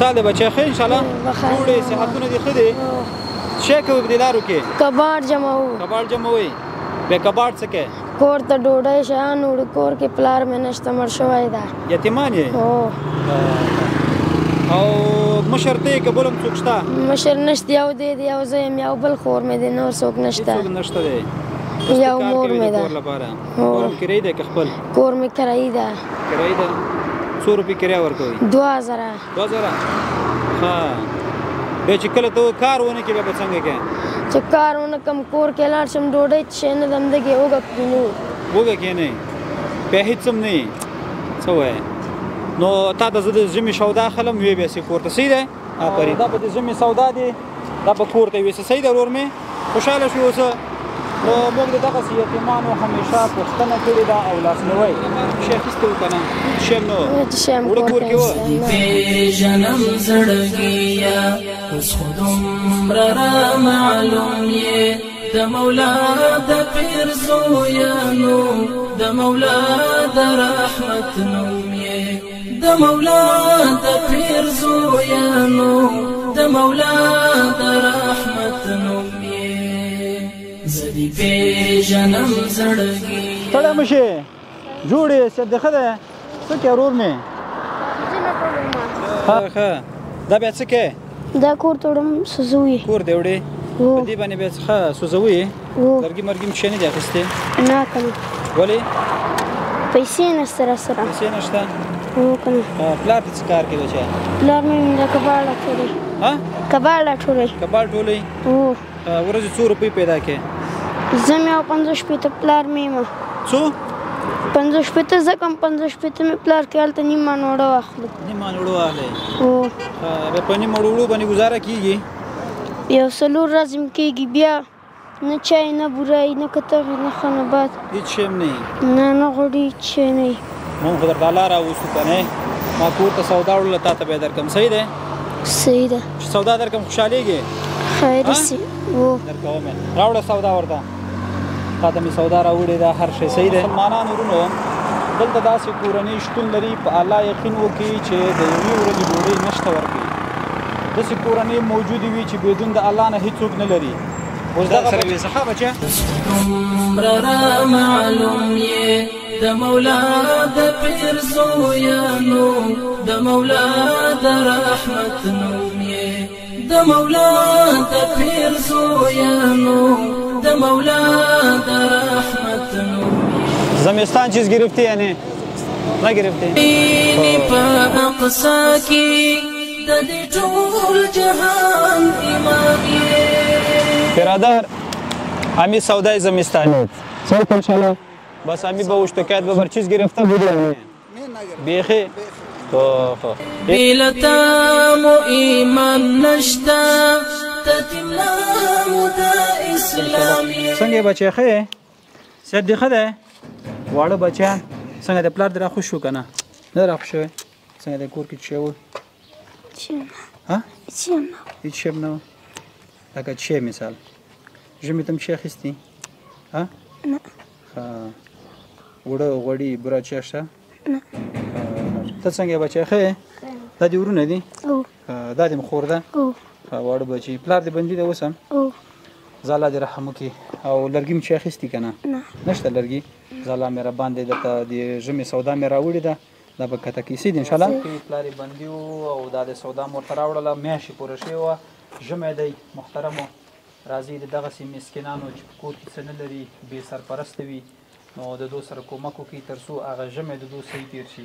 سال دی بچی ښه انشاءالله جوړې صحتونه دې ښه دي شی کوئ په دې لارو کې کباړ جمعوو کباړ جمعوئ بیا کباړ څه کوې کور ته ډوډۍ شیان وړو کور کې پلار مې نشته مړ شوی ده یتیمان یې او مشر ته یې که بل هم څوک شته مشر نشته یو دی یو زه یم یو بل خور مې دی نور څوک نشته هېڅوک نشته دی یو مور مې ده کور لپاره کور هم کرایي دی که خپل کور مې کرایي ده کرایي ده څو روپۍ کرایه ورکوئ 2000 ښه بیا چې کله ته کار ونه کړې بیا به څنګه کوې چې کار ونه کړم کور کې لاړ شم ډوډۍ څښې نه دم دګې وږه کښېنو وږه کښېنئ بیا هېڅ هم نه یې څه وایې نو تا ته زه د ژمي سودا اخلم ویې باسې کور ته صحیح دی آفرین دا به د ژمي سودا دی دا به کور ته یوسه صحیح دی ورور مې خوشحاله شو اوسه نو موږ د دغسې یتیمانو همیشه پوښتنه کړې ده او لاسنیوی شی اخیستی و که نه شی هم نه و وړه کور کې وه پېژنم زړګیه اوس خو دومره رامعلوم یې د مولا د پیر زویانو د مولا د رحمت نوم یې د مولا د پیر زویانو د مولا د رحمت نوم زدی پیژنم زړګي ستړی مه شې جوړ یې صحت دې ښه دی څه کوې ورور مې ښه دا بیا څه کوې دا کور ته وړم سوځوي کور دې وړې په دې باندې بیا ښه سوځوي لرګي مرګي مې شی نه دي اخیستې نه که نه ولې پیسې نشته راسره پیسې نشته هو که نه پلار دې څه کار کوي بچی پلار مې د کباړ راټولوي کباړ راټولوي کباړ ټولوي ورځې څو روپۍ پیدا کوې زه مې او 50 شپېته پلار مې یم څو 50 شپېته زه کم 50 شپېته مې پلار کې هلته نیمه نوړه واخلو نیمه نوړه واخلئ هو بیا په نیمه وړو باندې ګزاره کېږي یو څلور ورځې م کېږي بیا نه چای نه بورای نه کتغې نه ښه نه باد هېڅ شی هم نه نه نه غوړي هېڅ شی نه وي مونږ خو درته الله راوستو که نه ما کور ته سودا وړله تا ته بیا درکړم صحیح دی صحیح ده چې سودا درکړم خوشحالېږې خیري سي هو درکوم راوړه سودا ورته تا ته مې سودا راوړې ده هر شی صحیح دی مسلمانانو ورونو دلته داسې کورنۍ شتون لري په الله یقین وکړي چې د یوې ورځې ډوډۍ نشته ورکوي داسې کورنۍ موجودې وي چې بدون د الله نه هېڅوک نه لري اوس دغه سره وې څخه بچیه دومره رامعلوم یې د مولا د پیر زویانو د مولا د رحمت نوم یې د مولا د پیر زویانو د مولا د رحمت نوم زمستان چیز گرفتی یعنی نه گرفتی په اقصا کې د دې ټول جهان امام یې برادر همی سودای زمستانی سلام انشالله بس همی با اشتکایت ببر چیز گرفته بودم بیخی بیلتام و ایمان نشتا تتمام دا اسلامی څنګه بچی خې صحت دی ښه دی واړه بچیان څنګه د پلار دې راخوش شو که نه نه راخوش شوی څنګه د کور کې څه شی و هېڅ شی هم نه و لکه څه شی مثال ژمي ته م څه اخیستي نه اوړه غوړي بوره چیا شته نه ته څنګه یې بچی ښه دا دې ورونه دي دا دې م خور ده واړه بچي پلار دې بندي ده اوس هم زه الله دې رحم وکړي او لرګي م چې اخیستي که نه نشته لرګي زه الله مهربان دی درته د ژمي سودا مې راوړې ده دا به کته کیسې دي انشاءالله پلار یې بندي و او دا د سودا مې ورته راوړله میاشتې پوره شوې وه ژمی دی محترمو راځي د دغسې مسکینانو چې په کور کې څه نه لري بې سرپرسته وي نو د دو سره کومک وکړي تر څو هغه ژمی د دو صحیح تېر شي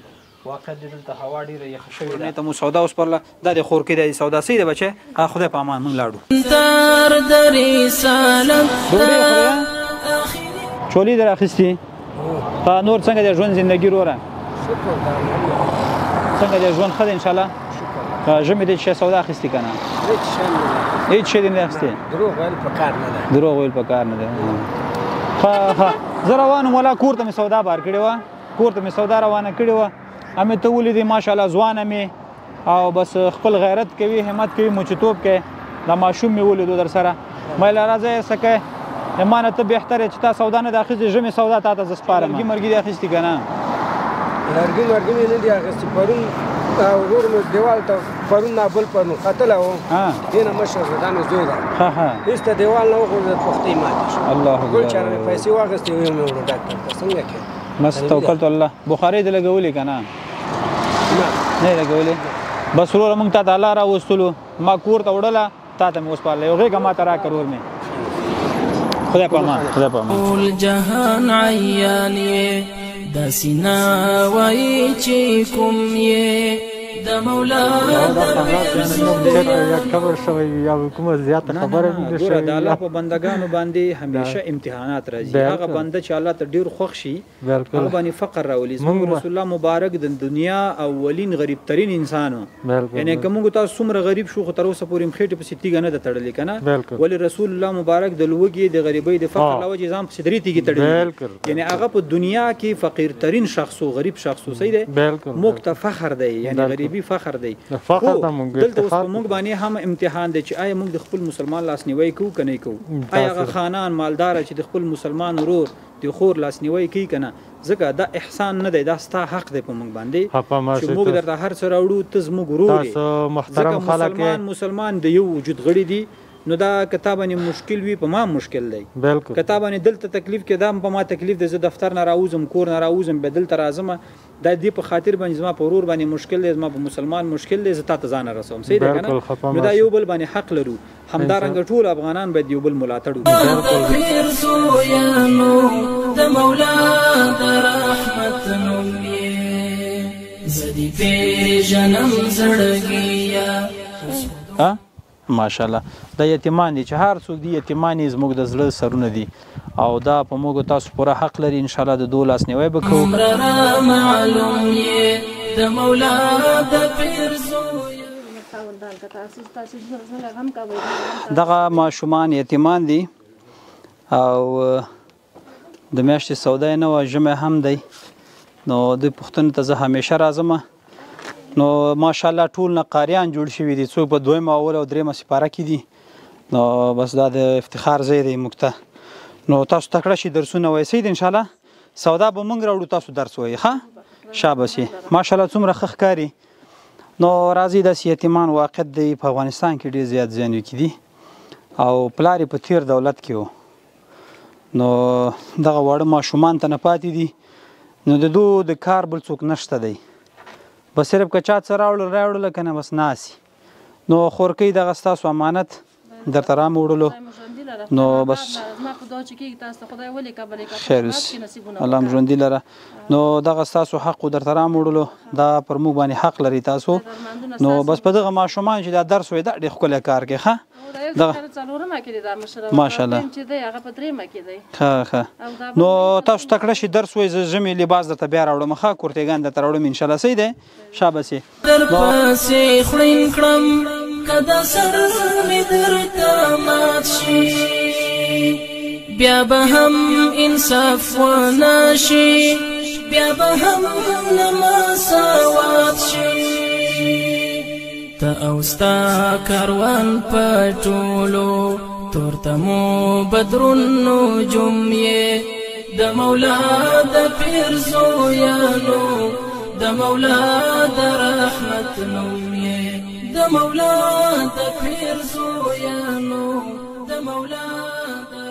واقعا د دلته هوا ډېره یخه شوې ده ته مو سودا وسپارله دا د خور کې دی سودا صحیح ده بچی خدای په امان موږ لاړو چولې در اخیستي نور څنګه دی ژوند زندګي وروره څنګه دی ژوند ښه دی انشاءالله ژمي دی چې سودا اخیستي که نه هېڅ شی دې نه اخیستې دروغ ویل پکار نه دی ښه زه روان وم ولا کور ته مې سودا بار کړې وه کور ته مې سودا روانه کړې وه همې ته ولیدې ماشاءالله ځوانه مې او بس خپل غیرت کوي همت کوي موچتوب کوي دا ماشوم مې ولیدو در سره مایله راځه یې څه کوې ما نه ته بهتر یې چې تا سودا نه ده اخیستې ژمې سودا تا ته زه سپارم لرګي مرګي دې اخیستي که نه لرګي مې نه دي اخیستي پرون ورور مې دیوال ته پرون نابل پرون ختلی و ها دې نه مشر ده دا مې زوی ده ها ها هېڅ ته دیوال نه وغورځېد پښتۍ ماتې شو الله ګل اکبر چاره مې پیسې واخېستې ویل مې وړو ډاکټر ته څنګه کې بس توکل الله بخاري دې لګولې که نه نه نه یې لګولې بس وروره موږ تا ته الله راوستلو ما کور ته وړله تا ته مې وسپارله یو غېږه ما ته راکړه ورور مې خدای په امان خدای په امان ټول جهان عیان یې داسې نه وایي چې کوم یې د مولا د خبر شوی یا کومه زیاته خبره نه ګوره شوی د الله په بندګانو باندې همیشه امتحانات راځي هغه بنده چې الله ته ډېر خوښ شي هغه باندې فقر راولي زموږ رسول الله مبارک د دنیا اولین غریب ترین انسان و یعنی که موږ تاسو څومره غریب شو خو تر اوسه پورې مخېټې پسې تیږه نه ده تړلې که نه ولې رسول الله مبارک د لوږې د غریبۍ د فقر له وجې ځان پسې درې تیږې تړلې یعنی هغه په دنیا کې فقیر ترین شخص و غریب شخص و صحیح دی موږ ته فخر دی یعنی غریبي فخر دی فخر ته مونږ دلته اوس په موږ باندې هم امتحان دی چې آیا موږ د خپل مسلمان لاسنیوی کوو که نه کوو آیا هغه خانان مالداره چې د خپل مسلمان ورور د خور لاسنیوی کوي که نه ځکه دا احسان نه دی دا ستا حق دی په موږ باندې چې موږ درته هر څه راوړو ته زموږ ورور یې ځکه مسلمان د یو وجود غړي دي نو دا کتاب باندې مشکل وي په ما مشکل دی کتاب باندې دلته تکلیف کې دا په ما تکلیف دی زه دفتر نه راوځم کور نه راوځم به دلته راځم دا دې په خاطر باندې زما په ورور باندې مشکل دی زما په مسلمان مشکل دی زه تا ته ځان رسوم صحیح دی که نه نو دا یو بل باندې حق لرو همدارنګه ټول افغانان باید یو بل ملاتړ وکړي د مولا د رحمت نوم یې زه دې پېژنم زړګیه ماشاءالله دا یتیمان دي چې هر څوک دي یتیمان یې زموږ د زړه سرونه دي او دا په موږ تاسو پوره حق لري ان شاء الله د دوه لاسنیوی به کوو معلوم یې د مولا د پیر زوی دغه ماشومان یتیمان دي او د میاشتې سودا یې نه وه ژمی هم دی نو دوی پوښتنې ته زه همیشه راځم نو ماشاءالله ټول نه قاریان جوړ شوي دي څوک په دویمه اول او دریمه سپاره کې دي نو بس دا د افتخار ځای دی موږ ته نو تاسو تکړه شي درسونه وایي صحیح دی انشاءالله سودا به موږ راوړو تاسو درس وایي ښه شاباس یې ماشاءالله څومره ښه ښکاري نو راځي داسې یتیمان واقع دی په افغانستان کې ډېر زیات زیانو کې دي او پلار یې په تیر دولت کې و نو دغه واړه ماشومان ته نه پاتې دي نو د دو د کار بل څوک نشته دی بس صرف که چا څه راوړله که نه بس ناسي نو خورکۍ دغه ستاسو امانت درته رامې وړلو نو بس خیر اوسي الله هم ژوندي لره نو دغه ستاسو حق و درته رامې وړلو دا پر موږ باندې حق لري تاسو نو بس په دغه ماشومان چې دا درس وایي دا ډېر ښکلی کار کوي ښه ماشاءالله ښه نو تاسو تکړه شي درس وایي زه ژمې لباس درته بیا راوړم ښه کورتېګان درته راوړم انشاءالله صحیح دی شاباس یې درپسې خړین کړم که دا سر مې درته مات شي بیا به هم انصاف ونه شي بیا به هم له ما سواد شي ته او ستا کاروان په ټولو تورتمو بدرون نجوم یې د مولا د پیر زویانو د مولا د رحمت نوم یې د مولا د پیر زویانو د مولا د